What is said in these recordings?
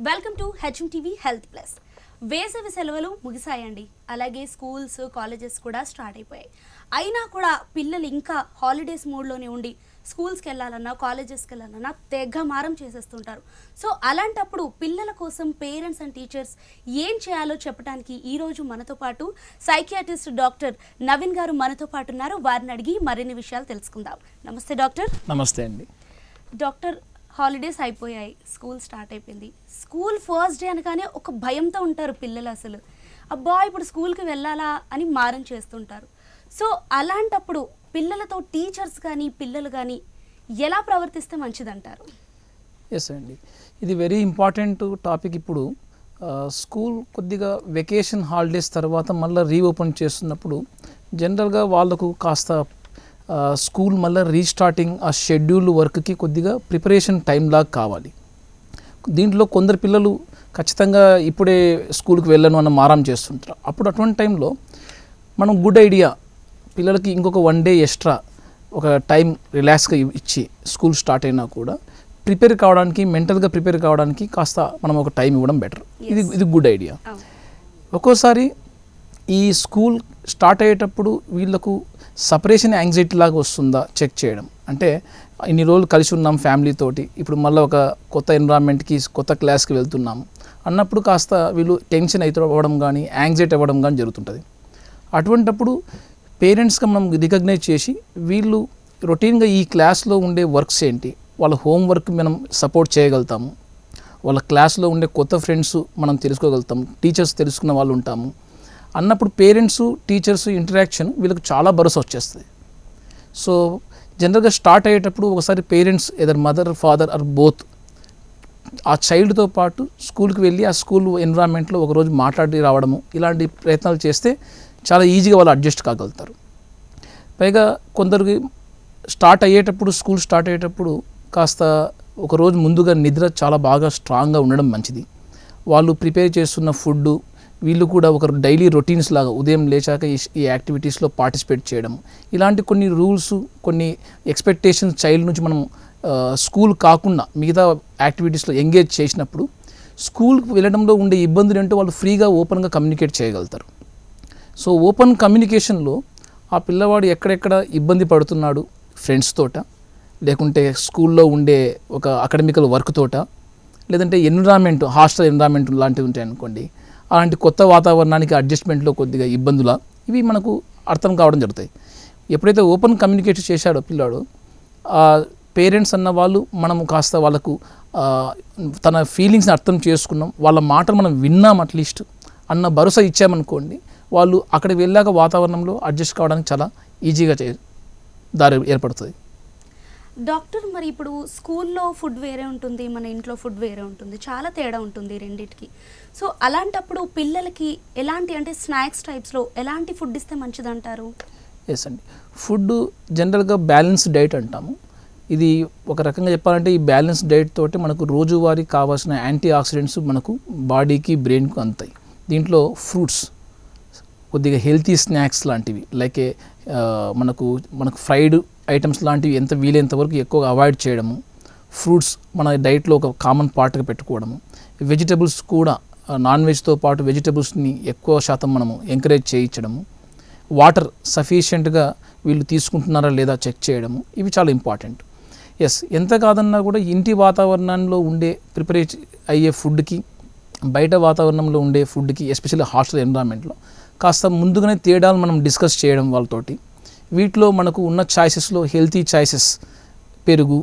Welcome to HM TV health plus. వేసవి సెలవులు ముగిసాయండి. అలాగే స్కూల్స్ కాలేజెస్ కూడా స్టార్ట్ అయిపోయాయి. అయినా కూడా పిల్లలు ఇంకా హాలిడేస్ మూడ్లోనే ఉండి స్కూల్స్కి వెళ్ళాలన్నా కాలేజెస్కి వెళ్ళాలన్నా తెగ మారం చేసేస్తుంటారు. సో అలాంటప్పుడు పిల్లల కోసం పేరెంట్స్ అండ్ టీచర్స్ ఏం చేయాలో చెప్పడానికి ఈరోజు మనతో పాటు సైకియాట్రిస్ట్ డాక్టర్ నవీన్ గారు మనతో పాటు ఉన్నారు. వారిని అడిగి మరిన్ని విషయాలు తెలుసుకుందాం. నమస్తే డాక్టర్. నమస్తే అండి. డాక్టర్, హాలిడేస్ అయిపోయాయి, స్కూల్ స్టార్ట్ అయిపోయింది. స్కూల్ ఫస్ట్ డే అనగానే ఒక భయంతో ఉంటారు పిల్లలు. అసలు అబ్బా ఇప్పుడు స్కూల్కి వెళ్ళాలా అని మారం చేస్తుంటారు. సో అలాంటప్పుడు పిల్లలతో టీచర్స్ కానీ పిల్లలు కానీ ఎలా ప్రవర్తిస్తే మంచిదంటారు? ఎస్ అండి, ఇది వెరీ ఇంపార్టెంట్ టాపిక్. ఇప్పుడు స్కూల్ కొద్దిగా వెకేషన్ హాలిడేస్ తర్వాత మళ్ళీ రీఓపెన్ చేస్తున్నప్పుడు జనరల్గా వాళ్ళకు కాస్త స్కూల్ మళ్ళీ రీస్టార్టింగ్ ఆ షెడ్యూల్ వర్క్కి కొద్దిగా ప్రిపరేషన్ టైం లాగా కావాలి. దీంట్లో కొందరు పిల్లలు ఖచ్చితంగా ఇప్పుడే స్కూల్కి వెళ్ళను అన్న మారం చేస్తుంటారు. అప్పుడు అటువంటి టైంలో మనం గుడ్ ఐడియా పిల్లలకి ఇంకొక 1 డే ఎక్స్ట్రా ఒక టైం రిలాక్స్గా ఇచ్చి స్కూల్ స్టార్ట్ అయినా కూడా ప్రిపేర్ కావడానికి, మెంటల్గా ప్రిపేర్ కావడానికి కాస్త మనం ఒక టైం ఇవ్వడం బెటర్. ఇది గుడ్ ఐడియా. ఒక్కోసారి ఈ స్కూల్ స్టార్ట్ అయ్యేటప్పుడు వీళ్ళకు సపరేషన్ యాంగ్జైటీ లాగా వస్తుందా చెక్ చేయడం. అంటే ఇన్ని రోజులు కలిసి ఉన్నాం ఫ్యామిలీతోటి, ఇప్పుడు మళ్ళీ ఒక కొత్త ఎన్విరాన్మెంట్కి కొత్త క్లాస్కి వెళ్తున్నాము అన్నప్పుడు కాస్త వీళ్ళు టెన్షన్ అవ్వడం కానీ యాంగ్జైటీ అవ్వడం కానీ జరుగుతుంటుంది. అటువంటప్పుడు పేరెంట్స్గా మనం రికగ్నైజ్ చేసి వీళ్ళు రొటీన్గా ఈ క్లాస్లో ఉండే వర్క్స్ ఏంటి, వాళ్ళ హోంవర్క్ మనం సపోర్ట్ చేయగలుగుతాము, వాళ్ళ క్లాస్లో ఉండే కొత్త ఫ్రెండ్స్ మనం తెలుసుకోగలుగుతాము, టీచర్స్ తెలుసుకున్న వాళ్ళు ఉంటాము అన్నప్పుడు పేరెంట్స్ టీచర్స్ ఇంటరాక్షన్ వీళ్ళకి చాలా భరోసా వచ్చేస్తుంది. సో జనరల్గా స్టార్ట్ అయ్యేటప్పుడు ఒకసారి parents either mother father or both ఆ చైల్డ్తో పాటు స్కూల్కి వెళ్ళి ఆ స్కూల్ ఎన్విరాన్మెంట్లో ఒకరోజు మాట్లాడి రావడము, ఇలాంటి ప్రయత్నాలు చేస్తే చాలా ఈజీగా వాళ్ళు అడ్జస్ట్ కాగలుగుతారు. పైగా కొందరికి స్కూల్ స్టార్ట్ అయ్యేటప్పుడు కాస్త ఒకరోజు ముందుగా నిద్ర చాలా బాగా స్ట్రాంగ్గా ఉండడం మంచిది. వాళ్ళు ప్రిపేర్ చేస్తున్న ఫుడ్ వీళ్ళు కూడా ఒక డైలీ రొటీన్స్ లాగా ఉదయం లేచాక ఈ యాక్టివిటీస్లో పార్టిసిపేట్ చేయడం, ఇలాంటి కొన్ని రూల్స్, కొన్ని ఎక్స్పెక్టేషన్స్ చైల్డ్ నుంచి మనం స్కూల్ కాకుండా మిగతా యాక్టివిటీస్లో ఎంగేజ్ చేసినప్పుడు స్కూల్కి వెళ్ళడంలో ఉండే ఇబ్బందులు ఏంటో వాళ్ళు ఫ్రీగా ఓపెన్గా కమ్యూనికేట్ చేయగలుగుతారు. సో ఓపెన్ కమ్యూనికేషన్లో ఆ పిల్లవాడు ఎక్కడెక్కడ ఇబ్బంది పడుతున్నాడు, ఫ్రెండ్స్ తోట, లేకుంటే స్కూల్లో ఉండే ఒక అకాడమికల్ వర్క్ తోట, లేదంటే ఎన్విరాన్మెంట్ హాస్టల్ ఎన్విరాన్మెంట్ లాంటివి ఉంటాయి అనుకోండి, అలాంటి కొత్త వాతావరణానికి అడ్జస్ట్మెంట్లో కొద్దిగా ఇబ్బందుల ఇవి మనకు అర్థం కావడం జరుగుతాయి. ఎప్పుడైతే ఓపెన్ కమ్యూనికేట్ చేశాడో పిల్లాడు, పేరెంట్స్ అన్న వాళ్ళు మనము కాస్త వాళ్ళకు తన ఫీలింగ్స్ని అర్థం చేసుకున్నాం, వాళ్ళ మాటలు మనం విన్నాం అట్లీస్ట్ అన్న భరోసా ఇచ్చామనుకోండి, వాళ్ళు అక్కడికి వెళ్ళాక వాతావరణంలో అడ్జస్ట్ కావడానికి చాలా ఈజీగా దారి ఏర్పడుతుంది. డాక్టర్, మరి ఇప్పుడు స్కూల్లో ఫుడ్ వేరే ఉంటుంది, మన ఇంట్లో ఫుడ్ వేరే ఉంటుంది, చాలా తేడా ఉంటుంది రెండింటికి. సో అలాంటప్పుడు పిల్లలకి ఎలాంటి అంటే స్నాక్స్ టైప్స్లో ఎలాంటి ఫుడ్ ఇస్తే మంచిదంటారు? ఎస్ అండి, ఫుడ్ జనరల్గా బ్యాలెన్స్ డైట్ అంటాము. ఇది ఒక రకంగా చెప్పాలంటే ఈ బ్యాలెన్స్ డైట్ తోటి మనకు రోజువారీ కావాల్సిన యాంటీ ఆక్సిడెంట్స్ మనకు బాడీకి బ్రెయిన్కు అందుతాయి. దీంట్లో ఫ్రూట్స్, కొద్దిగా హెల్తీ స్నాక్స్ లాంటివి లైక్ మనకు ఫ్రైడ్ ఐటమ్స్ లాంటివి ఎంత వీలైనంత వరకు ఎక్కువగా అవాయిడ్ చేయడము, ఫ్రూట్స్ మన డైట్లో ఒక కామన్ పార్ట్గా పెట్టుకోవడము, వెజిటబుల్స్ కూడా నాన్ వెజ్తో పాటు వెజిటబుల్స్ని ఎక్కువ శాతం మనము ఎంకరేజ్ చేయించడము, వాటర్ సఫిషియెంట్గా వీళ్ళు తీసుకుంటున్నారా లేదా చెక్ చేయడము, ఇవి చాలా ఇంపార్టెంట్. ఎస్, ఎంత కాదన్నా కూడా ఇంటి వాతావరణంలో ఉండే ప్రిపేర్ అయ్యే ఫుడ్కి బయట వాతావరణంలో ఉండే ఫుడ్కి, ఎస్పెషల్లీ హాస్టల్ ఎన్విరాన్మెంట్లో కాస్త ముందుగానే తేడాలు మనం డిస్కస్ చేయడం వాళ్ళతోటి. వీటిలో మనకు ఉన్న చాయిసెస్లో హెల్తీ చాయిసెస్ పెరుగు,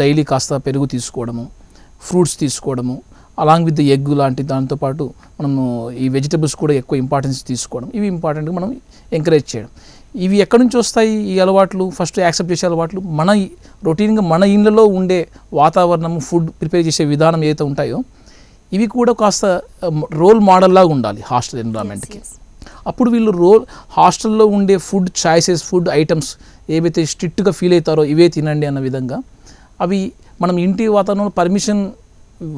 డైలీ కాస్త పెరుగు తీసుకోవడము, ఫ్రూట్స్ తీసుకోవడము, అలాంగ్ విత్ ఎగ్ లాంటి దాంతోపాటు మనము ఈ వెజిటబుల్స్ కూడా ఎక్కువ ఇంపార్టెన్స్ తీసుకోవడం, ఇవి ఇంపార్టెంట్గా మనం ఎంకరేజ్ చేయడం. ఇవి ఎక్కడి నుంచి వస్తాయి ఈ అలవాట్లు? ఫస్ట్ యాక్సెప్ట్ చేసే అలవాట్లు మన రొటీన్గా మన ఇళ్ళలో ఉండే వాతావరణము, ఫుడ్ ప్రిపేర్ చేసే విధానం ఏదైతే ఉంటాయో ఇవి కూడా కాస్త రోల్ మోడల్లాగా ఉండాలి హాస్టల్ ఎన్విరాన్మెంట్కి. అప్పుడు వీళ్ళు హాస్టల్లో ఉండే ఫుడ్ చాయిసెస్, ఫుడ్ ఐటమ్స్ ఏవైతే స్ట్రిక్ట్గా ఫీల్ అవుతారో ఇవే తినండి అన్న విధంగా, అవి మనం ఇంటి వాతావరణంలో పర్మిషన్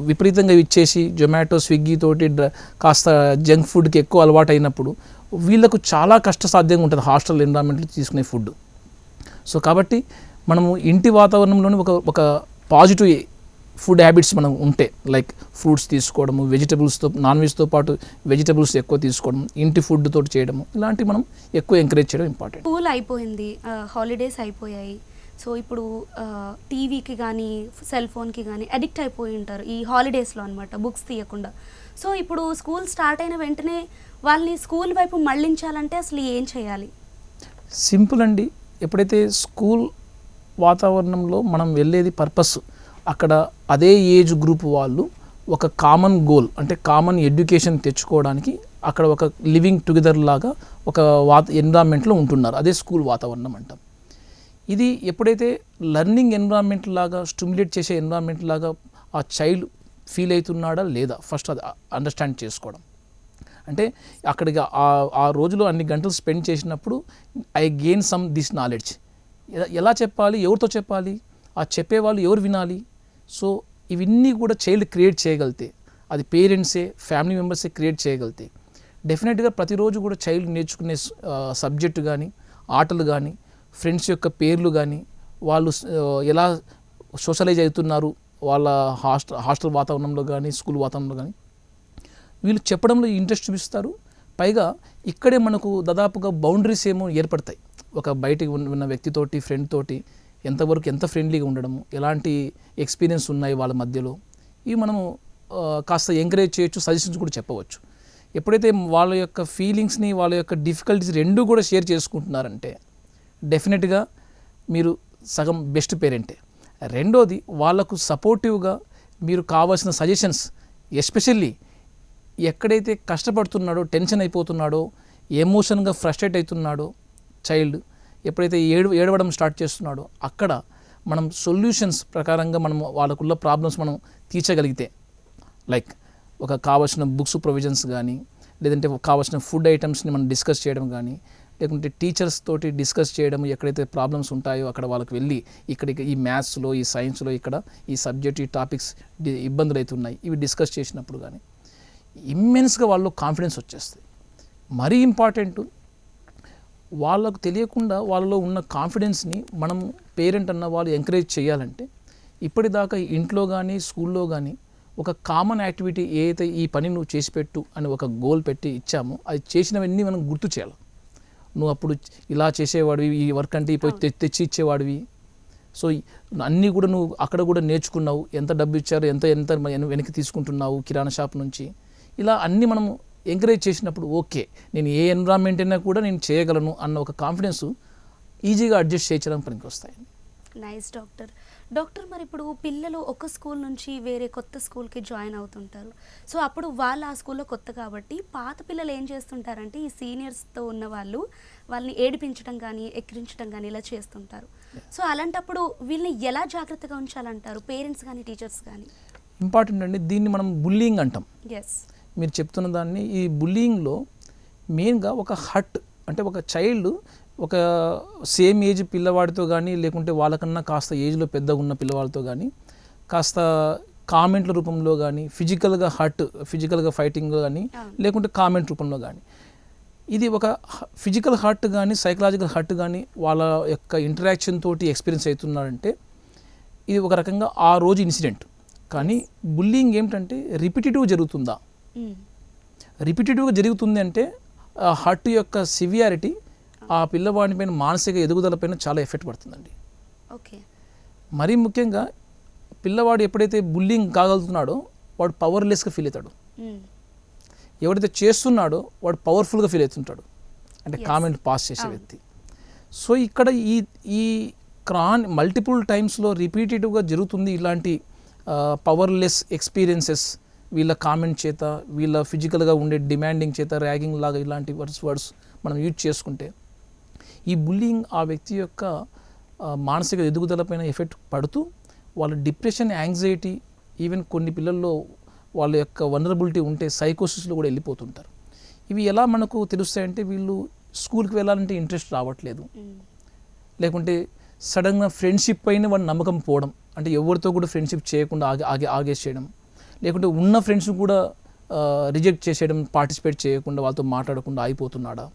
విపరీతంగా ఇచ్చేసి జొమాటో, స్విగ్గీ తోటి కాస్త జంక్ ఫుడ్కి ఎక్కువ అలవాటు అయినప్పుడు వీళ్ళకు చాలా కష్టసాధ్యంగా ఉంటుంది హాస్టల్ ఎన్విరాన్మెంట్లో తీసుకునే ఫుడ్. సో కాబట్టి మనము ఇంటి వాతావరణంలోని ఒక పాజిటివ్ ఫుడ్ హ్యాబిట్స్ మనం ఉంటే లైక్ ఫ్రూట్స్ తీసుకోవడము, వెజిటబుల్స్తో నాన్ వెజ్తో పాటు వెజిటబుల్స్ ఎక్కువ తీసుకోవడం, ఇంటి ఫుడ్ తోటి చేయడము, ఇలాంటివి మనం ఎక్కువ ఎంకరేజ్ చేయడం ఇంపార్టెంట్. స్కూల్ అయిపోయింది, హాలిడేస్ అయిపోయాయి. సో ఇప్పుడు టీవీకి కానీ సెల్ ఫోన్కి కానీ అడిక్ట్ అయిపోయి ఉంటారు ఈ హాలిడేస్లో అనమాట, బుక్స్ తీయకుండా. సో ఇప్పుడు స్కూల్ స్టార్ట్ అయిన వెంటనే వాళ్ళని స్కూల్ వైపు మళ్ళించాలంటే అసలు ఏం చేయాలి? సింపుల్ అండి. ఎప్పుడైతే స్కూల్ వాతావరణంలో మనం వెళ్ళేది పర్పస్, అక్కడ అదే ఏజ్ గ్రూప్ వాళ్ళు ఒక కామన్ గోల్ అంటే కామన్ ఎడ్యుకేషన్ తెచ్చుకోవడానికి అక్కడ ఒక లివింగ్ టుగెదర్ లాగా ఒక ఎన్విరాన్మెంట్లో ఉంటున్నారు. అదే స్కూల్ వాతావరణం అంటాం. ఇది ఎప్పుడైతే లర్నింగ్ ఎన్విరాన్మెంట్ లాగా, స్టిమ్యులేట్ చేసే ఎన్విరాన్మెంట్ లాగా ఆ చైల్డ్ ఫీల్ అవుతున్నాడా లేదా ఫస్ట్ అది అండర్స్టాండ్ చేసుకోవడం. అంటే అక్కడికి ఆ రోజులో అన్ని గంటలు స్పెండ్ చేసినప్పుడు I gain some this knowledge. ఎలా చెప్పాలి, ఎవరితో చెప్పాలి, ఆ చెప్పేవాళ్ళు ఎవరు వినాలి. సో ఇవన్నీ కూడా చైల్డ్ క్రియేట్ చేయగలితే, అది పేరెంట్సే ఫ్యామిలీ మెంబర్సే క్రియేట్ చేయగలితే డెఫినెట్గా ప్రతిరోజు కూడా చైల్డ్ నేర్చుకునే సబ్జెక్టు కానీ, ఆటలు కానీ, ఫ్రెండ్స్ యొక్క పేర్లు కానీ, వాళ్ళు ఎలా సోషలైజ్ అవుతున్నారు వాళ్ళ హాస్టల్ వాతావరణంలో కానీ, స్కూల్ వాతావరణంలో కానీ, వీళ్ళు చెప్పడంలో ఇంట్రెస్ట్ చూపిస్తారు. పైగా ఇక్కడే మనకు దాదాపుగా బౌండరీస్ ఏమో ఏర్పడతాయి. ఒక బయటికి ఉన్న వ్యక్తితోటి, ఫ్రెండ్ తోటి ఎంతవరకు ఎంత ఫ్రెండ్లీగా ఉండడము, ఎలాంటి ఎక్స్పీరియన్స్ ఉన్నాయి వాళ్ళ మధ్యలో, ఇవి మనము కాస్త ఎంకరేజ్ చేయొచ్చు, సజెషన్స్ కూడా చెప్పవచ్చు. ఎప్పుడైతే వాళ్ళ యొక్క ఫీలింగ్స్ని, వాళ్ళ యొక్క డిఫికల్టీస్ రెండూ కూడా షేర్ చేసుకుంటున్నారంటే డెఫినెట్గా మీరు సగం బెస్ట్ పేరెంటే. రెండోది, వాళ్ళకు సపోర్టివ్గా మీరు కావాల్సిన సజెషన్స్, ఎస్పెషల్లీ ఎక్కడైతే కష్టపడుతున్నాడో, టెన్షన్ అయిపోతున్నాడో, ఎమోషన్గా ఫ్రస్ట్రేట్ అవుతున్నాడో చైల్డ్, ఎప్పుడైతే ఏడవడం స్టార్ట్ చేస్తున్నాడో అక్కడ మనం సొల్యూషన్స్ ప్రకారంగా మనం వాళ్ళకున్న ప్రాబ్లమ్స్ మనం తీర్చగలిగితే, లైక్ ఒక కావాల్సిన బుక్స్ ప్రొవిజన్స్ కానీ, లేదంటే కావాల్సిన ఫుడ్ ఐటమ్స్ని మనం డిస్కస్ చేయడం కానీ, లేకుంటే టీచర్స్ తోటి డిస్కస్ చేయడం, ఎక్కడైతే ప్రాబ్లమ్స్ ఉంటాయో అక్కడ వాళ్ళకి వెళ్ళి ఇక్కడికి ఈ మ్యాథ్స్లో, ఈ సైన్స్లో ఇక్కడ ఈ సబ్జెక్ట్, ఈ టాపిక్స్ ఇబ్బందులు అవుతున్నాయి, ఇవి డిస్కస్ చేసినప్పుడు కానీ ఇమ్మెన్స్గా వాళ్ళు కాన్ఫిడెన్స్ వచ్చేస్తుంది. మరీ ఇంపార్టెంట్, వాళ్ళకు తెలియకుండా వాళ్ళలో ఉన్న కాన్ఫిడెన్స్ని మనం పేరెంట్ అన్న వాళ్ళు ఎంకరేజ్ చేయాలంటే ఇప్పటిదాకా ఇంట్లో కానీ స్కూల్లో కానీ ఒక కామన్ యాక్టివిటీ ఏదైతే ఈ పని నువ్వు చేసి పెట్టు అని ఒక గోల్ పెట్టి ఇచ్చామో అది చేసినవన్నీ మనం గుర్తు చేయాలి. నువ్వు అప్పుడు ఇలా చేసేవాడివి, ఈ వర్క్ అంటే పోయి తెచ్చి ఇచ్చేవాడివి, సో అన్నీ కూడా నువ్వు అక్కడ కూడా నేర్చుకున్నావు, ఎంత డబ్బు ఇచ్చారు, ఎంత ఎంత వెనక్కి తీసుకుంటున్నావు కిరాణా షాప్ నుంచి, ఇలా అన్నీ మనం ఎంకరేజ్ చేసినప్పుడు ఓకే నేను ఏ ఎన్విరాన్మెంట్ అయినా కూడా నేను చేయగలను అన్న ఒక కాన్ఫిడెన్స్ ఈజీగా అడ్జస్ట్ చేయడానికి పనికి వస్తాయి. Nice doctor. మరి ఇప్పుడు పిల్లలు ఒక స్కూల్ నుంచి వేరే కొత్త స్కూల్కి జాయిన్ అవుతుంటారు. సో అప్పుడు వాళ్ళు ఆ స్కూల్లో కొత్త కాబట్టి పాత పిల్లలు ఏం చేస్తుంటారంటే ఈ సీనియర్స్తో ఉన్న వాళ్ళని ఏడిపించడం కానీ, ఎక్కిరించడం కానీ ఇలా చేస్తుంటారు. సో అలాంటప్పుడు వీళ్ళని ఎలా జాగ్రత్తగా ఉంచాలంటారు పేరెంట్స్ కానీ, టీచర్స్ కానీ? ఇంపార్టెంట్ అండి. దీన్ని మనం బుల్లింగ్ అంటాం. ఎస్, మీరు చెప్తున్న దాన్ని. ఈ బుల్లింగ్లో మెయిన్గా ఒక హట్ అంటే ఒక చైల్డ్ ఒక సేమ్ ఏజ్ పిల్లవాడితో కానీ, లేకుంటే వాళ్ళకన్నా కాస్త ఏజ్లో పెద్దగా ఉన్న పిల్లవాళ్ళతో కానీ కాస్త కామెంట్ల రూపంలో కానీ, ఫిజికల్గా ఫైటింగ్ కానీ, లేకుంటే కామెంట్ రూపంలో కానీ, ఇది ఒక ఫిజికల్ హర్ట్ కానీ, సైకలాజికల్ హర్ట్ కానీ వాళ్ళ యొక్క ఇంటరాక్షన్ తోటి ఎక్స్పీరియన్స్ అవుతున్నారంటే ఇది ఒక రకంగా ఆ రోజు ఇన్సిడెంట్. కానీ బుల్లింగ్ ఏమిటంటే రిపిటేటివ్ జరుగుతుందా, రిపిటేటివ్గా జరుగుతుంది అంటే హర్ట్ యొక్క సివియారిటీ ఆ పిల్లవాడి పైన మానసిక ఎదుగుదల పైన చాలా ఎఫెక్ట్ పడుతుందండి. ఓకే. మరీ ముఖ్యంగా పిల్లవాడు ఎప్పుడైతే బుల్లింగ్ కాగలుగుతున్నాడో వాడు పవర్లెస్గా ఫీల్ అవుతాడు. ఎవరైతే చేస్తున్నాడో వాడు పవర్ఫుల్గా ఫీల్ అవుతుంటాడు, అంటే కామెంట్ పాస్ చేసే వ్యక్తి. సో ఇక్కడ ఈ మల్టిపుల్ టైమ్స్లో రిపీటేటివ్గా జరుగుతుంది ఇలాంటి పవర్లెస్ ఎక్స్పీరియన్సెస్. వీళ్ళ కామెంట్ చేత, వీళ్ళ ఫిజికల్గా ఉండే డిమాండింగ్ చేత, ర్యాగింగ్ లాగా ఇలాంటి వర్డ్స్ మనం యూజ్ చేసుకుంటే ఈ బుల్లింగ్ ఆ వ్యక్తి యొక్క మానసిక ఎదుగుదల పైన ఎఫెక్ట్ పడుతూ వాళ్ళ డిప్రెషన్, యాంగ్జైటీ, ఈవెన్ కొన్ని పిల్లల్లో వాళ్ళ యొక్క వనరబిలిటీ ఉంటే సైకోసిస్లో కూడా వెళ్ళిపోతుంటారు. ఇవి ఎలా మనకు తెలుస్తాయంటే వీళ్ళు స్కూల్కి వెళ్ళాలంటే ఇంట్రెస్ట్ రావట్లేదు, లేకుంటే సడన్గా ఫ్రెండ్షిప్ పైన వాళ్ళ నమ్మకం పోవడం, అంటే ఎవరితో కూడా ఫ్రెండ్షిప్ చేయకుండా ఆగేసేయడం, లేకుంటే ఉన్న ఫ్రెండ్స్ కూడా రిజెక్ట్ చేసేయడం, పార్టిసిపేట్ చేయకుండా వాళ్ళతో మాట్లాడకుండా ఆగిపోతున్నాడా,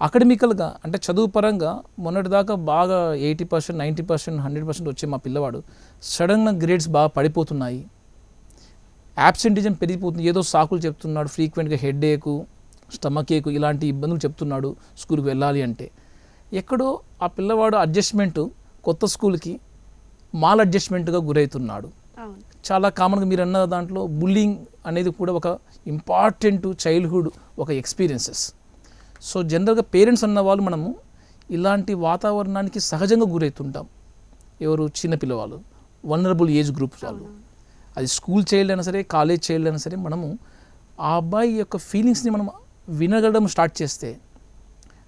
అకాడమికల్గా అంటే చదువు పరంగా మొన్నటిదాకా బాగా 80%, 90%, 100% వచ్చే మా పిల్లవాడు సడన్గా గ్రేడ్స్ బాగా పడిపోతున్నాయి, యాబ్సెంటిజం పెరిగిపోతుంది, ఏదో సాకులు చెప్తున్నాడు, ఫ్రీక్వెంట్గా హెడ్ ఏకు, స్టమక్ ఏకు ఇలాంటి ఇబ్బందులు చెప్తున్నాడు స్కూల్కి వెళ్ళాలి అంటే. ఎక్కడో ఆ పిల్లవాడు అడ్జస్ట్మెంటు కొత్త స్కూల్కి మాల్ అడ్జస్ట్మెంట్గా గురవుతున్నాడు. అవును. చాలా కామన్గా మీరు అన్న దాంట్లో బుల్లింగ్ అనేది కూడా ఒక ఇంపార్టెంట్ చైల్డ్హుడ్ ఒక ఎక్స్పీరియన్సెస్. సో జనరల్గా పేరెంట్స్ అన్న వాళ్ళు మనము ఇలాంటి వాతావరణానికి సహజంగా గురవుతుంటాం. ఎవరు చిన్న పిల్లవాళ్ళు, వల్నరబుల్ ఏజ్ గ్రూప్స్ వాళ్ళు, అది స్కూల్ చైల్డ్ అయినా సరే, కాలేజ్ చైల్డ్ అయినా సరే, మనము ఆ అబ్బాయి యొక్క ఫీలింగ్స్ని మనం వినగలడం స్టార్ట్ చేస్తే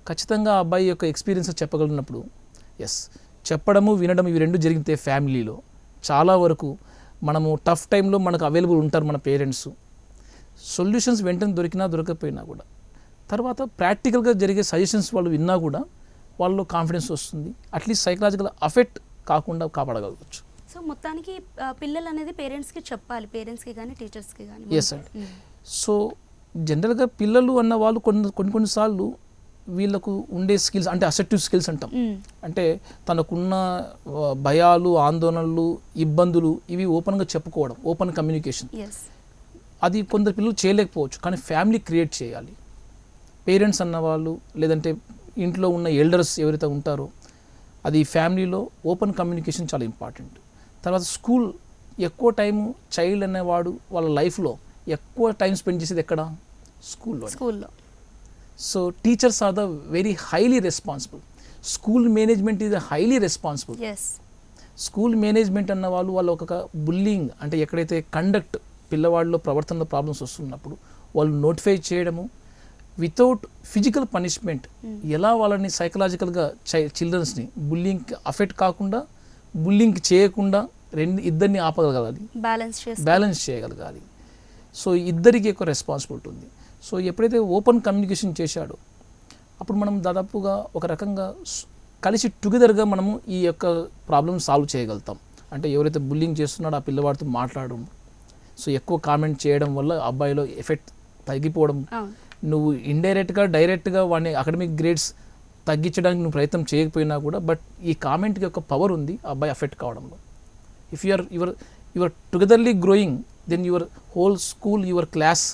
ఖచ్చితంగా ఆ అబ్బాయి యొక్క ఎక్స్పీరియన్స్ చెప్పగలిగినప్పుడు ఎస్ చెప్పడము వినడం ఇవి రెండు జరిగితే ఫ్యామిలీలో చాలా వరకు మనము టఫ్ టైంలో మనకు అవైలబుల్ ఉంటారు మన పేరెంట్స్. సొల్యూషన్స్ వెంటనే దొరికినా దొరకకపోయినా కూడా తర్వాత ప్రాక్టికల్గా జరిగే సజెషన్స్ వాళ్ళు విన్నా కూడా వాళ్ళలో కాన్ఫిడెన్స్ వస్తుంది, అట్లీస్ట్ సైకలాజికల్ అఫెక్ట్ కాకుండా కాపాడగలవచ్చు. సో మొత్తానికి పిల్లలు అనేది పేరెంట్స్కి చెప్పాలి, పేరెంట్స్కి కానీ టీచర్స్కి కానీ. ఎస్ అండి. సో జనరల్గా పిల్లలు అన్న వాళ్ళు కొన్నిసార్లు వీళ్ళకు ఉండే స్కిల్స్ అంటే అసెప్టివ్ స్కిల్స్ అంటాం. అంటే తనకున్న భయాలు, ఆందోళనలు, ఇబ్బందులు ఇవి ఓపెన్గా చెప్పుకోవడం, ఓపెన్ కమ్యూనికేషన్, అది కొందరు పిల్లలు చేయలేకపోవచ్చు. కానీ ఫ్యామిలీ క్రియేట్ చేయాలి. పేరెంట్స్ అన్నవాళ్ళు లేదంటే ఇంట్లో ఉన్న ఎల్డర్స్ ఎవరైతే ఉంటారో అది ఫ్యామిలీలో ఓపెన్ కమ్యూనికేషన్ చాలా ఇంపార్టెంట్. తర్వాత స్కూల్ ఎక్కువ టైము చైల్డ్ అనేవాడు వాళ్ళ లైఫ్లో ఎక్కువ టైం స్పెండ్ చేసేది ఎక్కడ? స్కూల్లో. So teachers are the very highly responsible. School management is highly responsible. School management అన్న వాళ్ళు ఒక బుల్లింగ్ అంటే ఎక్కడైతే కండక్ట్ పిల్లవాడిలో ప్రవర్తనలో ప్రాబ్లమ్స్ వస్తున్నప్పుడు వాళ్ళు నోటిఫై చేయడము వితౌట్ ఫిజికల్ పనిష్మెంట్, ఎలా వాళ్ళని సైకలాజికల్గా చిల్డ్రన్స్ని బుల్లింగ్కి అఫెక్ట్ కాకుండా, బుల్లింగ్ చేయకుండా ఇద్దరిని ఆపగలగాలి, బ్యాలెన్స్ చేయగలగాలి. సో ఇద్దరికి ఎక్కువ రెస్పాన్సిబిలిటీ ఉంది. సో ఎప్పుడైతే ఓపెన్ కమ్యూనికేషన్ చేశాడో అప్పుడు మనం దాదాపుగా ఒక రకంగా కలిసి టుగెదర్గా మనము ఈ యొక్క ప్రాబ్లమ్ సాల్వ్ చేయగలుగుతాం. అంటే ఎవరైతే బుల్లింగ్ చేస్తున్నాడో ఆ పిల్లవాడితో మాట్లాడడం, సో ఎక్కువ కామెంట్ చేయడం వల్ల అబ్బాయిలో ఎఫెక్ట్ తగ్గిపోవడం, నువ్వు ఇండైరెక్ట్గా డైరెక్ట్గా వాడిని అకాడమిక్ గ్రేడ్స్ తగ్గించడానికి నువ్వు ప్రయత్నం చేయకపోయినా కూడా బట్ ఈ కామెంట్కి ఒక పవర్ ఉంది ఆ అబ్బాయి అఫెక్ట్ కావడంలో. If your togetherly growing then your whole school, your class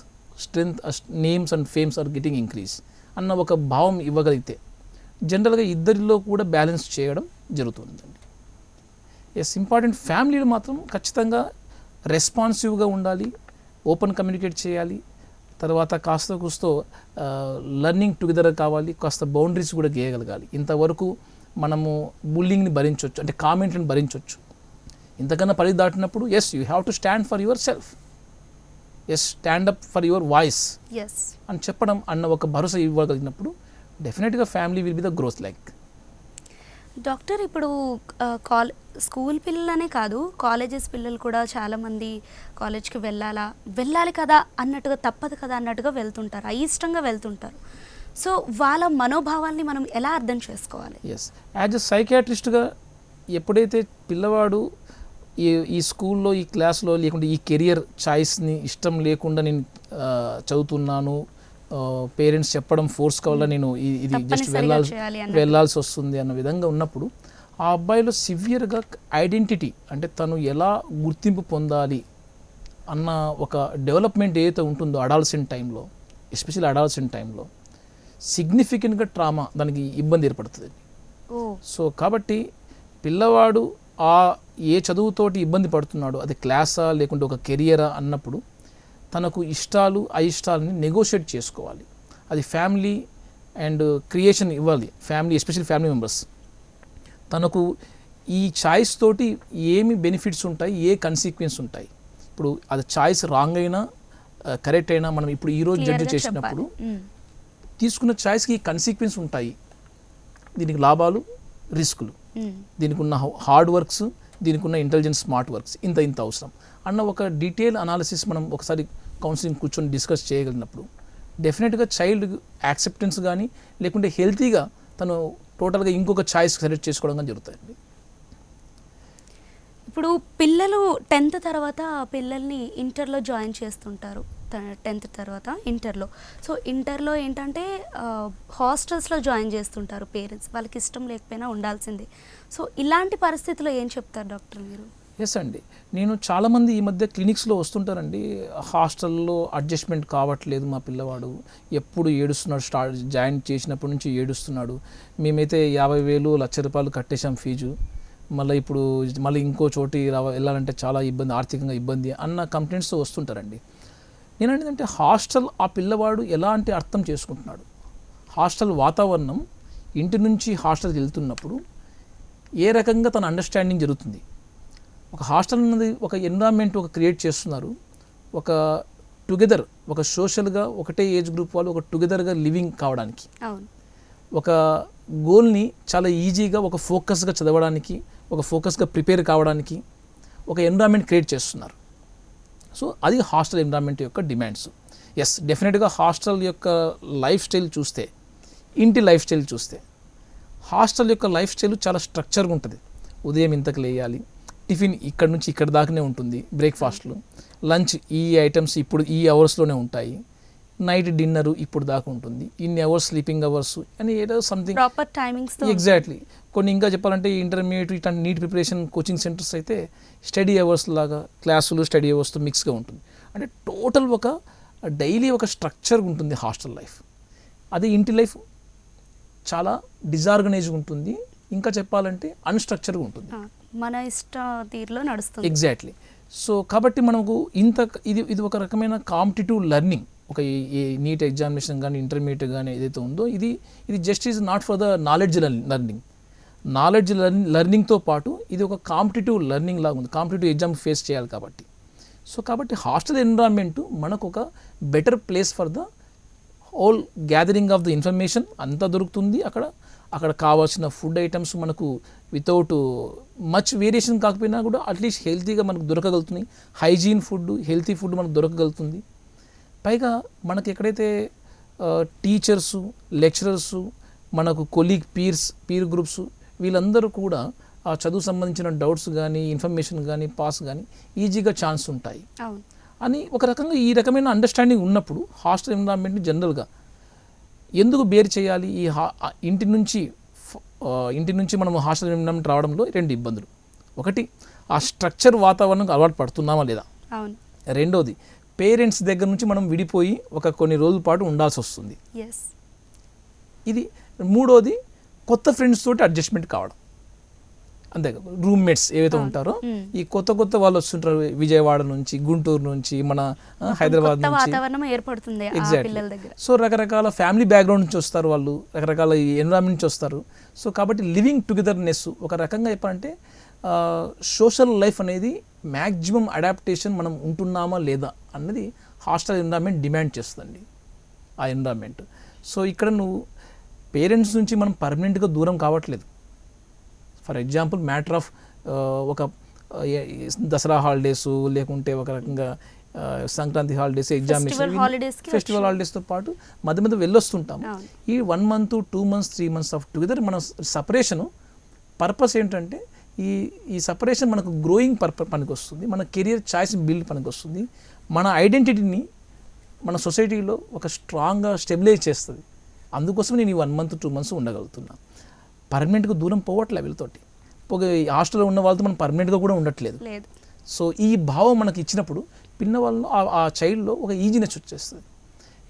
strength, names and fames are getting increase అన్న ఒక భావం ఇవ్వగలిగితే జనరల్గా ఇద్దరిలో కూడా బ్యాలెన్స్ చేయడం జరుగుతుందండి. ఎస్, ఇంపార్టెంట్ ఫ్యామిలీలో మాత్రం ఖచ్చితంగా రెస్పాన్సివ్గా ఉండాలి, ఓపెన్ కమ్యూనికేట్ చేయాలి, తర్వాత కాస్త కూస్తో లర్నింగ్ టుగెదర్ కావాలి, కాస్త బౌండరీస్ కూడా గీయగలగాలి. ఇంతవరకు మనము బుల్లింగ్ని భరించవచ్చు, అంటే కామెంట్ని భరించవచ్చు. ఇంతకన్నా పరిధి దాటినప్పుడు yes you have to stand for yourself, yes stand up for your voice అని చెప్పడం అన్న ఒక భరోసా ఇవ్వగలిగినప్పుడు డెఫినెట్గా family will be the growth like. Doctor, ఇప్పుడు స్కూల్ పిల్లలనే కాదు, కాలేజెస్ పిల్లలు కూడా చాలామంది కాలేజ్కి వెళ్ళాలి కదా అన్నట్టుగా, తప్పదు కదా అన్నట్టుగా వెళ్తుంటారు, అయిష్టంగా వెళ్తుంటారు. సో వాళ్ళ మనోభావాల్ని మనం ఎలా అర్థం చేసుకోవాలి? ఎస్, యాజ్ ఎ సైకియాట్రిస్ట్గా ఎప్పుడైతే పిల్లవాడు ఈ స్కూల్లో, ఈ క్లాస్లో లేకుంటే ఈ కెరియర్ చాయిస్ని ఇష్టం లేకుండా నేను చదువుతున్నాను, పేరెంట్స్ చెప్పడం ఫోర్స్ కావాలా, నేను ఇది జస్ట్ వెళ్ళాల్సి వస్తుంది అన్న విధంగా ఉన్నప్పుడు ఆ అబ్బాయిలో సివియర్గా ఐడెంటిటీ అంటే తను ఎలా గుర్తింపు పొందాలి అన్న ఒక డెవలప్మెంట్ ఏదైతే ఉంటుందో అడాల్సెంట్ టైంలో, ఎస్పెషల్లీ అడాల్సెంట్ టైంలో సిగ్నిఫికెంట్గా ట్రామా, దానికి ఇబ్బంది ఏర్పడుతుంది. సో కాబట్టి పిల్లవాడు ఏ చదువుతోటి ఇబ్బంది పడుతున్నాడో, అది క్లాసా లేకుంటే ఒక కెరియరా అన్నప్పుడు తనకు ఇష్టాలు అయిష్టాలని నెగోషియేట్ చేసుకోవాలి. అది ఫ్యామిలీ అండ్ క్రియేషన్ ఇవ్వాలి, ఫ్యామిలీ ఎస్పెషల్లీ ఫ్యామిలీ మెంబర్స్. తనకు ఈ చాయిస్ తోటి ఏమి బెనిఫిట్స్ ఉంటాయి, ఏ కన్సిక్వెన్స్ ఉంటాయి. ఇప్పుడు అది చాయిస్ రాంగ్ అయినా కరెక్ట్ అయినా మనం ఇప్పుడు ఈరోజు జడ్జి చేసినప్పుడు తీసుకున్న చాయిస్కి కన్సిక్వెన్స్ ఉంటాయి, దీనికి లాభాలు రిస్కులు, దీనికి ఉన్న హార్డ్ వర్క్స్, దీనికి ఉన్న ఇంటెలిజెన్స్ స్మార్ట్ వర్క్స్, ఇంత అవసరం అన్న ఒక డీటెయిల్ అనాలిసిస్ మనం ఒకసారి కౌన్సిలింగ్ కూర్చొని డిస్కస్ చేయగలిగినప్పుడు డెఫినెట్గా చైల్డ్ యాక్సెప్టెన్స్ కానీ లేకుంటే హెల్తీగా తను టోటల్గా ఇంకొక చాయిస్ సెలెక్ట్ చేసుకోవడం కానీ జరుగుతుంది. ఇప్పుడు పిల్లలు 10th తర్వాత పిల్లల్ని ఇంటర్లో జాయిన్ చేస్తుంటారు, 10th తర్వాత ఇంటర్లో. సో ఇంటర్లో ఏంటంటే హాస్టల్స్లో జాయిన్ చేస్తుంటారు పేరెంట్స్, వాళ్ళకి ఇష్టం లేకపోయినా ఉండాల్సిందే. సో ఇలాంటి పరిస్థితిలో ఏం చెప్తారు డాక్టర్ మీరు? ఎస్ అండి, నేను చాలామంది ఈ మధ్య క్లినిక్స్లో వస్తుంటారండి, హాస్టల్లో అడ్జస్ట్మెంట్ కావట్లేదు మా పిల్లవాడు, ఎప్పుడు ఏడుస్తున్నాడు, జాయిన్ చేసినప్పటి నుంచి ఏడుస్తున్నాడు, మేమైతే 50,000 1,00,000 కట్టేశాం ఫీజు, మళ్ళీ ఇంకో చోటి వెళ్ళాలంటే చాలా ఇబ్బంది, ఆర్థికంగా ఇబ్బంది అన్న కంప్లైంట్స్ వస్తుంటారండి. నేనంటే హాస్టల్ ఆ పిల్లవాడు ఎలాంటి అర్థం చేసుకుంటున్నాడు, హాస్టల్ వాతావరణం, ఇంటి నుంచి హాస్టల్కి వెళ్తున్నప్పుడు ఏ రకంగా తన అండర్స్టాండింగ్ జరుగుతుంది. ఒక హాస్టల్ అన్నది ఒక ఎన్విరాన్మెంట్ క్రియేట్ చేస్తున్నారు, ఒక టుగెదర్, ఒక సోషల్గా ఒకటే ఏజ్ గ్రూప్ వాళ్ళు ఒక టుగెదర్గా లివింగ్ కావడానికి, ఒక గోల్ని చాలా ఈజీగా ఒక ఫోకస్గా చదవడానికి, ఒక ఫోకస్గా ప్రిపేర్ కావడానికి ఒక ఎన్విరాన్మెంట్ క్రియేట్ చేస్తున్నారు. సో అది హాస్టల్ ఎన్విరాన్మెంట్ యొక్క డిమాండ్స్. ఎస్, డెఫినెట్గా హాస్టల్ యొక్క లైఫ్ స్టైల్ చూస్తే, ఇంటి లైఫ్ స్టైల్ చూస్తే, హాస్టల్ యొక్క లైఫ్ స్టైల్ చాలా స్ట్రక్చర్గా ఉంటుంది. ఉదయం ఇంతకు లేయాలి, టిఫిన్ ఇక్కడ నుంచి ఇక్కడ దాకానే ఉంటుంది, బ్రేక్ఫాస్ట్లు, లంచ్ ఈ ఐటమ్స్ ఇప్పుడు ఈ అవర్స్లోనే ఉంటాయి, నైట్ డిన్నర్ ఇప్పుడు దాకా ఉంటుంది, ఇన్ని అవర్స్ స్లీపింగ్ అవర్స్ అని ఏదో సంథింగ్ ప్రాపర్ టైమింగ్స్. ఎగ్జాక్ట్లీ. కొన్ని ఇంకా చెప్పాలంటే ఇంటర్మీడియట్ ఇట్లాంటి నీట్ ప్రిపరేషన్ కోచింగ్ సెంటర్స్ అయితే స్టడీ అవర్స్ లాగా క్లాసులు స్టడీ అవర్స్తో మిక్స్గా ఉంటుంది. అంటే టోటల్ ఒక డైలీ ఒక స్ట్రక్చర్ ఉంటుంది హాస్టల్ లైఫ్. అది ఇంటి లైఫ్ చాలా డిజార్గనైజ్గా ఉంటుంది, ఇంకా చెప్పాలంటే అన్స్ట్రక్చర్గా ఉంటుంది, మన ఇష్ట తీరులో నడుస్తుంది. ఎగ్జాక్ట్లీ. సో కాబట్టి మనకు ఇది ఒక రకమైన కాంపిటేటివ్ లెర్నింగ్. ఒక నీట్ ఎగ్జామినేషన్ కానీ ఇంటర్మీడియట్ కానీ ఏదైతే ఉందో ఇది just is not for the knowledge లెర్నింగ్తో పాటు ఇది ఒక కాంపిటేటివ్ లెర్నింగ్ లాగా ఉంది, కాంపిటేటివ్ ఎగ్జామ్ ఫేస్ చేయాలి కాబట్టి. సో కాబట్టి హాస్టల్ ఎన్విరాన్మెంట్ మనకు ఒక better place for the whole gathering of the information అంతా దొరుకుతుంది. అక్కడ కావాల్సిన ఫుడ్ ఐటమ్స్ మనకు వితౌట్ మచ్ వేరియేషన్ కాకపోయినా కూడా అట్లీస్ట్ హెల్తీగా మనకు దొరకగలుగుతుంది, హైజీన్ ఫుడ్, హెల్తీ ఫుడ్ మనకు దొరకగలుగుతుంది. పైగా మనకి ఎక్కడైతే టీచర్సు, లెక్చరర్సు, మనకు కొలీగ్ పీర్ గ్రూప్స్ వీళ్ళందరూ కూడా ఆ చదువు సంబంధించిన డౌట్స్ కానీ ఇన్ఫర్మేషన్ కానీ పాస్ కానీ ఈజీగా ఛాన్స్ ఉంటాయి అని ఒక రకంగా ఈ రకమైన అండర్స్టాండింగ్ ఉన్నప్పుడు హాస్టల్ ఎన్విరాన్మెంట్ని జనరల్గా ఎందుకు బేర్ చేయాలి? ఈ ఇంటి నుంచి మనం హాస్టల్ ఎన్విరాన్మెంట్ రావడంలో 2 ఇబ్బందులు. ఒకటి, ఆ స్ట్రక్చర్ వాతావరణం అలవాటు పడుతున్నామా లేదా. రెండోది, పేరెంట్స్ దగ్గర నుంచి మనం విడిపోయి కొన్ని రోజుల పాటు ఉండాల్సి వస్తుంది. ఇది మూడోది, కొత్త ఫ్రెండ్స్ తోటి అడ్జస్ట్మెంట్ కావడం. అంతే, రూమ్మేట్స్ ఏవైతే ఉంటారో ఈ కొత్త వాళ్ళు వస్తుంటారు, విజయవాడ నుంచి, గుంటూరు నుంచి, మన హైదరాబాద్ నుంచి ఏర్పడుతుంది. సో రకరకాల ఫ్యామిలీ బ్యాక్గ్రౌండ్ నుంచి వస్తారు వాళ్ళు, రకరకాల ఎన్విరాన్మెంట్ నుంచి వస్తారు. సో కాబట్టి లివింగ్ టుగెదర్నెస్ ఒక రకంగా చెప్పాలంటే సోషల్ లైఫ్ అనేది మ్యాక్సిమం అడాప్టేషన్ మనం ఉంటున్నామా లేదా అన్నది హాస్టల్ ఎన్విరాన్మెంట్ డిమాండ్ చేస్తుందండి, ఆ ఎన్విరాన్మెంట్. సో ఇక్కడ నువ్వు పేరెంట్స్ నుంచి మనం పర్మనెంట్గా దూరం కావట్లేదు. ఫర్ ఎగ్జాంపుల్ మ్యాటర్ ఆఫ్ ఒక దసరా హాలిడేస్, లేకుంటే ఒక రకంగా సంక్రాంతి హాలిడేస్, ఎగ్జామినేషన్, ఫెస్టివల్ హాలిడేస్తో పాటు మధ్య వెళ్ళొస్తుంటాం. ఈ 1 month 2 months 3 months of together మన సపరేషను పర్పస్ ఏంటంటే ఈ సపరేషన్ మనకు గ్రోయింగ్ పనికి వస్తుంది, మన కెరియర్ చాయిస్ బిల్డ్ పనికి వస్తుంది, మన ఐడెంటిటీని మన సొసైటీలో ఒక స్ట్రాంగ్గా స్టెబిలైజ్ చేస్తుంది. అందుకోసం నేను ఈ 1 month 2 months ఉండగలుగుతున్నాను. పర్మనెంట్గా దూరం పోవట్లే వీళ్ళతోటి. హాస్టల్లో ఉన్న వాళ్ళతో మనం పర్మనెంట్గా కూడా ఉండట్లేదు. సో ఈ భావం మనకి ఇచ్చినప్పుడు పిల్లవాళ్ళలో ఆ చైల్డ్లో ఒక ఈజీనెస్ వచ్చేస్తుంది.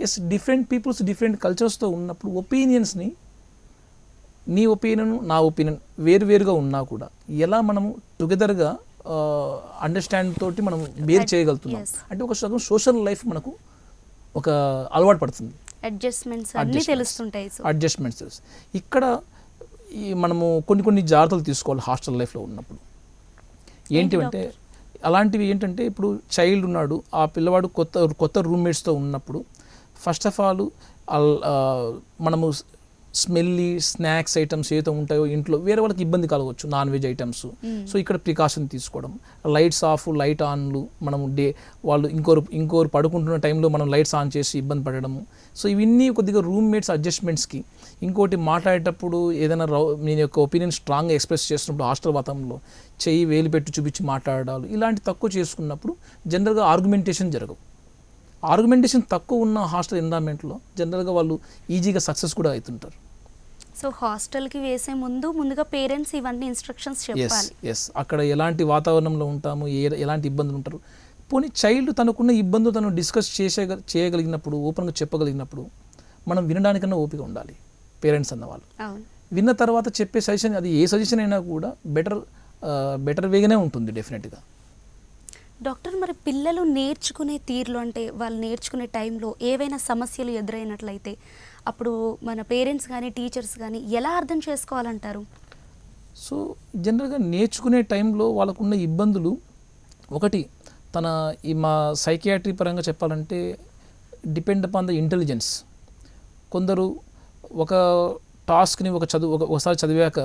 ఎస్, డిఫరెంట్ పీపుల్స్ డిఫరెంట్ కల్చర్స్తో ఉన్నప్పుడు ఒపీనియన్స్ని, నీ ఒపీనియన్ నా ఒపీనియన్ వేరువేరుగా ఉన్నా కూడా ఎలా మనము టుగెదర్గా అండర్స్టాండ్ తోటి మనం బేర్ చేయగలుగుతున్నాం అంటే ఒక సోషల్ లైఫ్ మనకు ఒక అలవాటు పడుతుంది. అడ్జస్ట్మెంట్స్ ఇక్కడ మనము కొన్ని జాగ్రత్తలు తీసుకోవాలి హాస్టల్ లైఫ్లో ఉన్నప్పుడు. ఏంటంటే అలాంటివి ఏంటంటే ఇప్పుడు చైల్డ్ ఉన్నాడు, ఆ పిల్లవాడు కొత్త రూమ్మేట్స్తో ఉన్నప్పుడు ఫస్ట్ ఆఫ్ ఆల్ మనము స్మెల్లీ స్నాక్స్ ఐటమ్స్ ఏదో ఉంటాయో ఇంట్లో వేరే వాళ్ళకి ఇబ్బంది కలగవచ్చు, నాన్ వెజ్ ఐటమ్స్. సో ఇక్కడ ప్రికాషన్ తీసుకోవడం, లైట్స్ ఆఫ్ లైట్ ఆన్లు, మనము వాళ్ళు ఇంకోరు పడుకుంటున్న టైంలో మనం లైట్స్ ఆన్ చేసి ఇబ్బంది పడడము. సో ఇవన్నీ కొద్దిగా రూమ్మేట్స్ అడ్జస్ట్మెంట్స్కి. ఇంకోటి, మాట్లాడేటప్పుడు ఏదైనా నేను యొక్క ఒపీనియన్ స్ట్రాంగ్గా ఎక్స్ప్రెస్ చేస్తున్నప్పుడు హాస్టల్ వాతావరణంలో వేలు పెట్టి చూపించి మాట్లాడాలి, ఇలాంటి తక్కువ చేసుకున్నప్పుడు జనరల్గా ఆర్గ్యుమెంటేషన్ జరగవు. ఆర్గ్యుమెంటేషన్ తక్కువ ఉన్న హాస్టల్ ఎన్విరాన్మెంట్లో జనరల్గా వాళ్ళు ఈజీగా సక్సెస్ కూడా అవుతుంటారు. సో హాస్టల్కి వేసే ముందుగా పేరెంట్స్ ఇవన్నీ ఇన్స్ట్రక్షన్స్ చెప్పాలి. ఎస్ అక్కడ ఎలాంటి వాతావరణంలో ఉంటాము, ఎలాంటి ఇబ్బందులు ఉంటారు. పోనీ చైల్డ్ తనకున్న ఇబ్బందులు తను డిస్కస్ చేయగలిగినప్పుడు, ఓపెన్గా చెప్పగలిగినప్పుడు మనం వినడానికన్నా ఓపిక ఉండాలి పేరెంట్స్ అన్నవాళ్ళు. అవును. విన్న తర్వాత చెప్పే సజెషన్, అది ఏ సజెషన్ అయినా కూడా బెటర్ వేగానే ఉంటుంది డెఫినెట్గా. డాక్టర్, మరి పిల్లలు నేర్చుకునే తీరులో, అంటే వాళ్ళు నేర్చుకునే టైంలో ఏవైనా సమస్యలు ఎదురైనట్లయితే అప్పుడు మన పేరెంట్స్ కానీ టీచర్స్ కానీ ఎలా అర్థం చేసుకోవాలంటారు? సో జనరల్గా నేర్చుకునే టైంలో వాళ్ళకున్న ఇబ్బందులు, ఒకటి మా సైకియాట్రీ పరంగా చెప్పాలంటే డిపెండ్ అపాన్ ద ఇంటెలిజెన్స్. కొందరు ఒక టాస్క్ని ఒకసారి చదివాక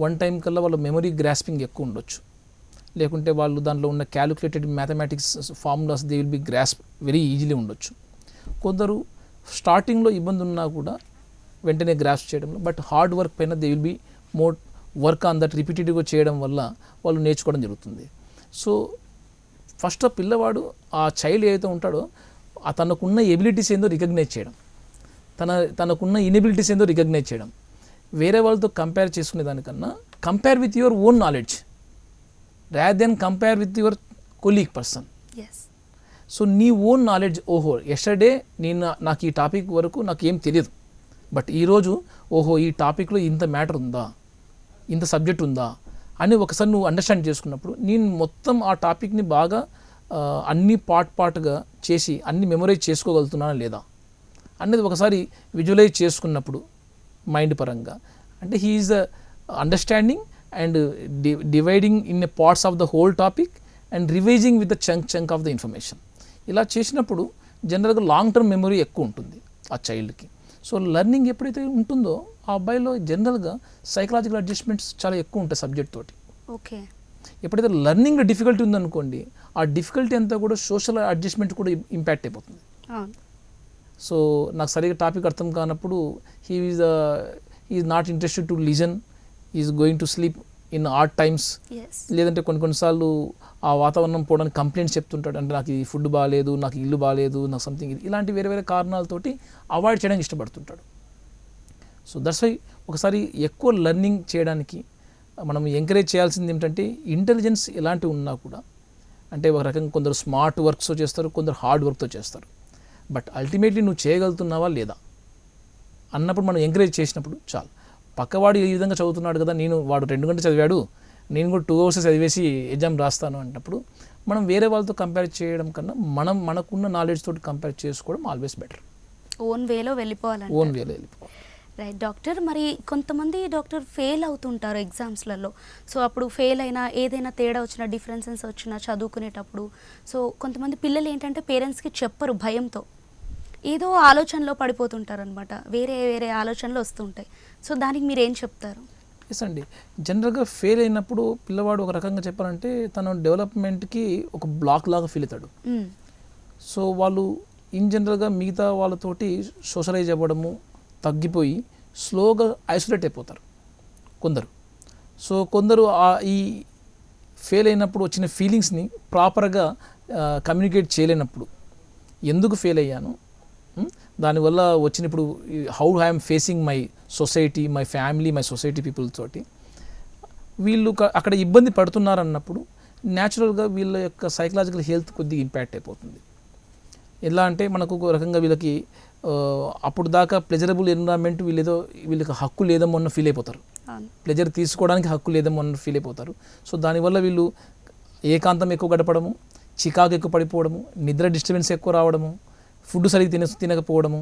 వన్ టైం కల్లా వాళ్ళ మెమరీ గ్రాస్పింగ్ ఎక్కువ ఉండొచ్చు, లేకుంటే వాళ్ళు దాంట్లో ఉన్న calculated mathematics formulas they will be grasp very easily ఉండొచ్చు. కొందరు స్టార్టింగ్లో ఇబ్బంది ఉన్నా కూడా వెంటనే గ్రాస్ప్ చేయడంలో, బట్ హార్డ్ వర్క్ పైన they will be more work on that రిపీటెడ్గా చేయడం వల్ల వాళ్ళు నేర్చుకోవడం జరుగుతుంది. సో ఫస్ట్ ఆ పిల్లవాడు, ఆ చైల్డ్ ఏదైతే ఉంటాడో తనకున్న ఎబిలిటీస్ ఏందో రికగ్నైజ్ చేయడం, తనకున్న ఇనెబిలిటీస్ ఏందో రికగ్నైజ్ చేయడం, వేరే వాళ్ళతో కంపేర్ చేసుకునే దానికన్నా compare with your own knowledge rather than compare with your colleague person. Yes. So నీ ఓన్ నాలెడ్జ్, ఓహో ఎస్టర్డే నాకు ఈ టాపిక్ వరకు నాకు ఏం తెలియదు, బట్ ఈరోజు ఓహో ఈ టాపిక్లో ఇంత మ్యాటర్ ఉందా, ఇంత సబ్జెక్ట్ ఉందా అని ఒకసారి నువ్వు అండర్స్టాండ్ చేసుకున్నప్పుడు నేను మొత్తం ఆ టాపిక్ని బాగా అన్ని పార్ట్గా చేసి అన్ని మెమొరైజ్ చేసుకోగలుగుతున్నానా లేదా అనేది ఒకసారి విజువలైజ్ చేసుకున్నప్పుడు మైండ్ పరంగా, అంటే he is understanding and dividing in a parts of the whole topic and revising with the chunk of the information. ఇలా చేసినప్పుడు జనరల్గా లాంగ్ టర్మ్ మెమరీ ఎక్కువ ఉంటుంది ఆ చైల్డ్కి. సో లెర్నింగ్ ఎప్పుడైతే ఉంటుందో ఆ అబ్బాయిలో జనరల్గా సైకలాజికల్ అడ్జస్ట్మెంట్స్ చాలా ఎక్కువ ఉంటాయి సబ్జెక్ట్ తోటి. ఓకే. ఎప్పుడైతే లెర్నింగ్లో డిఫికల్టీ ఉందనుకోండి, ఆ డిఫికల్టీ అంతా కూడా సోషల్ అడ్జస్ట్మెంట్ కూడా ఇంపాక్ట్ అయిపోతుంది. సో నాకు సరిగ్గా టాపిక్ అర్థం కానప్పుడు he is not interested to listen, is going to sleep in odd times, లేదంటే కొన్నిసార్లు ఆ వాతావరణం పోవడానికి కంప్లైంట్స్ చెప్తుంటాడు, అంటే నాకు ఈ ఫుడ్ బాగాలేదు, నాకు ఇల్లు బాగాలేదు, నాకు సంథింగ్, ఇలాంటి వేరే కారణాలతోటి అవాయిడ్ చేయడానికి ఇష్టపడుతుంటాడు. సో దట్స్ వై ఒకసారి ఎక్కువ లెర్నింగ్ చేయడానికి మనం ఎంకరేజ్ చేయాల్సింది ఏమిటంటే, ఇంటెలిజెన్స్ ఎలాంటివి ఉన్నా కూడా, అంటే ఒక రకంగా కొందరు స్మార్ట్ వర్క్స్తో చేస్తారు, కొందరు హార్డ్ వర్క్తో చేస్తారు, బట్ అల్టిమేట్లీ నువ్వు చేయగలుగుతున్నావా లేదా అన్నప్పుడు మనం ఎంకరేజ్ చేసినప్పుడు చాలు. పక్కవాడు ఈ విధంగా చదువుతున్నాడు కదా, వాడు 2 గంటలు చదివాడు, నేను కూడా 2 hours చదివేసి ఎగ్జామ్ రాస్తాను అన్నప్పుడు మనం వేరే వాళ్ళతో కంపేర్ చేయడం కన్నా మనకున్న నాలెడ్జ్ తోటి కంపేర్ చేసుకోవడం ఆల్వేస్ బెటర్. ఓన్ వేలో వెళ్ళిపోవాలి. రైట్ డాక్టర్, మరి కొంతమంది డాక్టర్ ఫెయిల్ అవుతుంటారు ఎగ్జామ్స్లలో. సో అప్పుడు ఫెయిల్ అయినా, ఏదైనా తేడా వచ్చినా, డిఫరెన్సెస్ వచ్చినా చదువుకునేటప్పుడు, సో కొంతమంది పిల్లలు ఏంటంటే పేరెంట్స్కి చెప్పరు భయంతో, ఏదో ఆలోచనలో పడిపోతుంటారు అనమాట, వేరే ఆలోచనలు వస్తుంటాయి. సో దానికి మీరు ఏం చెప్తారు? ఎస్ అండి, జనరల్గా ఫెయిల్ అయినప్పుడు పిల్లవాడు ఒక రకంగా చెప్పాలంటే తన డెవలప్మెంట్కి ఒక బ్లాక్ లాగా ఫీల్ అవుతాడు. సో వాళ్ళు ఇన్ జనరల్గా మిగతా వాళ్ళతోటి సోషలైజ్ అవ్వడము తగ్గిపోయి స్లోగా ఐసోలేట్ అయిపోతారు కొందరు. సో కొందరు ఈ ఫెయిల్ అయినప్పుడు వచ్చిన ఫీలింగ్స్ని ప్రాపర్గా కమ్యూనికేట్ చేయలేనప్పుడు, ఎందుకు ఫెయిల్ అయ్యాను, దానివల్ల వచ్చిన ఇప్పుడు how I'm facing my society, my family, my society people తోటి వీళ్ళు అక్కడ ఇబ్బంది పడుతున్నారన్నప్పుడు న్యాచురల్గా వీళ్ళ యొక్క సైకలాజికల్ హెల్త్ కొద్దిగా ఇంపాక్ట్ అయిపోతుంది. ఎలా అంటే మనకు ఒక రకంగా వీళ్ళకి అప్పుడు దాకా ప్లెజరబుల్ ఎన్విరాన్మెంట్ వీళ్ళకి హక్కు లేదేమో అన్న ఫీల్ అయిపోతారు, ప్లెజర్ తీసుకోవడానికి హక్కు లేదేమో అన్న ఫీల్ అయిపోతారు. సో దానివల్ల వీళ్ళు ఏకాంతం ఎక్కువ గడపడము, చికాకు ఎక్కువ పడిపోవడము, నిద్ర డిస్టర్బెన్స్ ఎక్కువ రావడము, ఫుడ్ సరిగ్గా తినకపోవడము,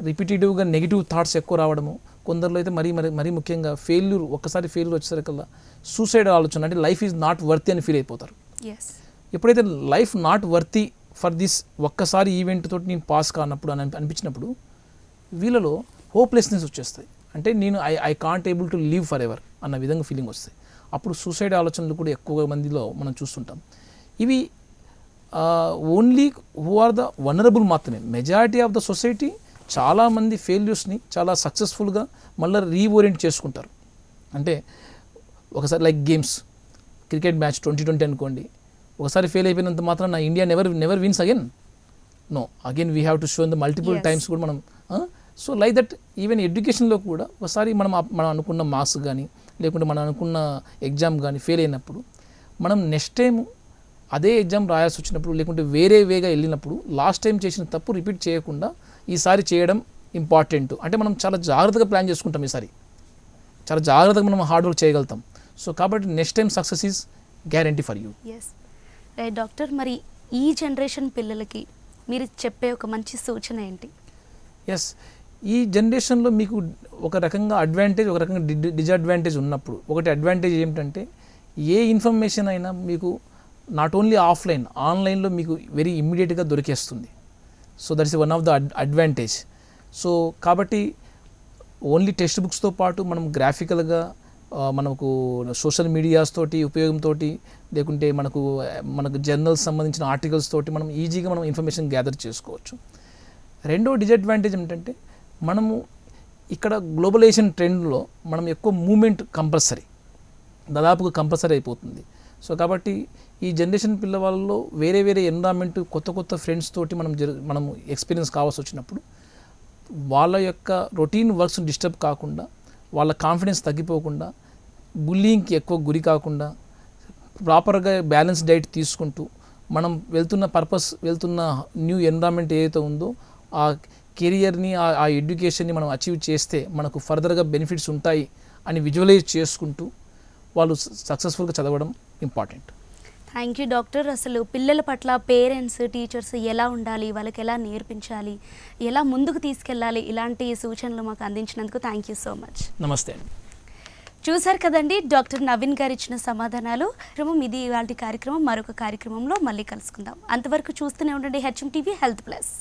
రిపీటేటివ్గా నెగిటివ్ థాట్స్ ఎక్కువ రావడము, కొందరిలో అయితే మరీ ముఖ్యంగా ఒక్కసారి ఫెయిల్యూర్ వచ్చేసరికల్లా సూసైడ్ ఆలోచన, అంటే లైఫ్ ఈజ్ నాట్ వర్తీ అని ఫీల్ అయిపోతారు. ఎప్పుడైతే life not worthy for this ఒక్కసారి ఈవెంట్ తోటి నేను పాస్ కానప్పుడు అని అనిపించినప్పుడు వీళ్ళలో హోప్లెస్నెస్ వచ్చేస్తాయి, అంటే నేను I can't able to live for ever అన్న విధంగా ఫీలింగ్ వస్తాయి. అప్పుడు సూసైడ్ ఆలోచనలు కూడా ఎక్కువ మందిలో మనం చూస్తుంటాం. ఇవి only who are the vulnerable మాత్రమే. మెజారిటీ ఆఫ్ ద సొసైటీ చాలామంది ఫెయిల్యూర్స్ని చాలా సక్సెస్ఫుల్గా మళ్ళీ రీఓరియంట్ చేసుకుంటారు. అంటే ఒకసారి లైక్ గేమ్స్, క్రికెట్ మ్యాచ్ 2020 అనుకోండి, ఒకసారి ఫెయిల్ అయిపోయినంత మాత్రం నా India never wins again. No again we have to show in the multiple Yes. Times కూడా మనం సో లైక్ దట్ ఈవెన్ ఎడ్యుకేషన్లో కూడా ఒకసారి మనం అనుకున్న మార్క్స్ కానీ లేకుంటే మనం అనుకున్న ఎగ్జామ్ కానీ ఫెయిల్ అయినప్పుడు మనం నెక్స్ట్ టైం అదే ఎగ్జామ్ రాయాల్సి వచ్చినప్పుడు లేకుంటే వేరే వేగా వెళ్ళినప్పుడు లాస్ట్ టైం చేసిన తప్పు రిపీట్ చేయకుండా ఈసారి చేయడం ఇంపార్టెంట్. అంటే మనం చాలా జాగ్రత్తగా ప్లాన్ చేసుకుంటాం, ఈసారి చాలా జాగ్రత్తగా మనం హార్డ్ వర్క్ చేయగలుగుతాం. సో కాబట్టి next time success is guarantee for you. Yes right doctor. మరి ఈ జనరేషన్ పిల్లలకి మీరు చెప్పే ఒక మంచి సూచన ఏంటి? ఎస్, ఈ జనరేషన్లో మీకు ఒక రకంగా అడ్వాంటేజ్ ఒక రకంగా డిజడ్వాంటేజ్ ఉన్నప్పుడు, ఒకటి అడ్వాంటేజ్ ఏమిటంటే ఏ ఇన్ఫర్మేషన్ అయినా మీకు నాట్ ఓన్లీ ఆఫ్లైన్ ఆన్లైన్లో మీకు వెరీ ఇమ్మీడియట్గా దొరికేస్తుంది. So that is one of the advantage. So కాబట్టి ఓన్లీ టెక్స్ట్ బుక్స్తో పాటు మనం గ్రాఫికల్గా మనకు సోషల్ మీడియాస్ తోటి ఉపయోగంతో లేకుంటే మనకు జర్నల్స్ సంబంధించిన ఆర్టికల్స్ తోటి మనం ఈజీగా మనం ఇన్ఫర్మేషన్ గ్యాదర్ చేసుకోవచ్చు. రెండో డిజడ్వాంటేజ్ ఏంటంటే మనము ఇక్కడ గ్లోబలైజేషన్ ట్రెండ్లో మనం ఎక్కువ మూమెంట్ దాదాపుగా కంపల్సరీ అయిపోతుంది. సో కాబట్టి ఈ జనరేషన్ పిల్లవాళ్ళలో వేరే వేరే ఎన్విరాన్మెంట్ కొత్త ఫ్రెండ్స్ తోటి మనం ఎక్స్పీరియన్స్ కావాల్సి వచ్చినప్పుడు వాళ్ళ యొక్క రొటీన్ వర్క్స్ డిస్టర్బ్ కాకుండా, వాళ్ళ కాన్ఫిడెన్స్ తగ్గిపోకుండా, బుల్లింగ్కి ఎక్కువ గురి కాకుండా, ప్రాపర్గా బ్యాలెన్స్ డైట్ తీసుకుంటూ మనం వెళ్తున్న న్యూ ఎన్విరాన్మెంట్ ఏదైతే ఉందో ఆ కెరియర్ని ఆ ఎడ్యుకేషన్ని మనం అచీవ్ చేస్తే మనకు ఫర్దర్గా బెనిఫిట్స్ ఉంటాయి అని విజువలైజ్ చేసుకుంటూ వాళ్ళు సక్సెస్ఫుల్గా చదవడం ఇంపార్టెంట్. Thank you doctor. అసలు పిల్లల పట్ల పేరెంట్స్ టీచర్స్ ఎలా ఉండాలి, వాళ్ళకి ఎలా నేర్పించాలి, ఎలా ముందుకు తీసుకెళ్ళాలి, ఇలాంటి సూచనలు మాకు అందించినందుకు థ్యాంక్ యూ సో మచ్. నమస్తే అండి. చూశారు కదండి డాక్టర్ నవీన్ గారు ఇచ్చిన సమాధానాలు. ఇది ఇవాళ కార్యక్రమం. మరొక కార్యక్రమంలో మళ్ళీ కలుసుకుందాం. అంతవరకు చూస్తూనే ఉండండి HM TV హెల్త్ ప్లస్.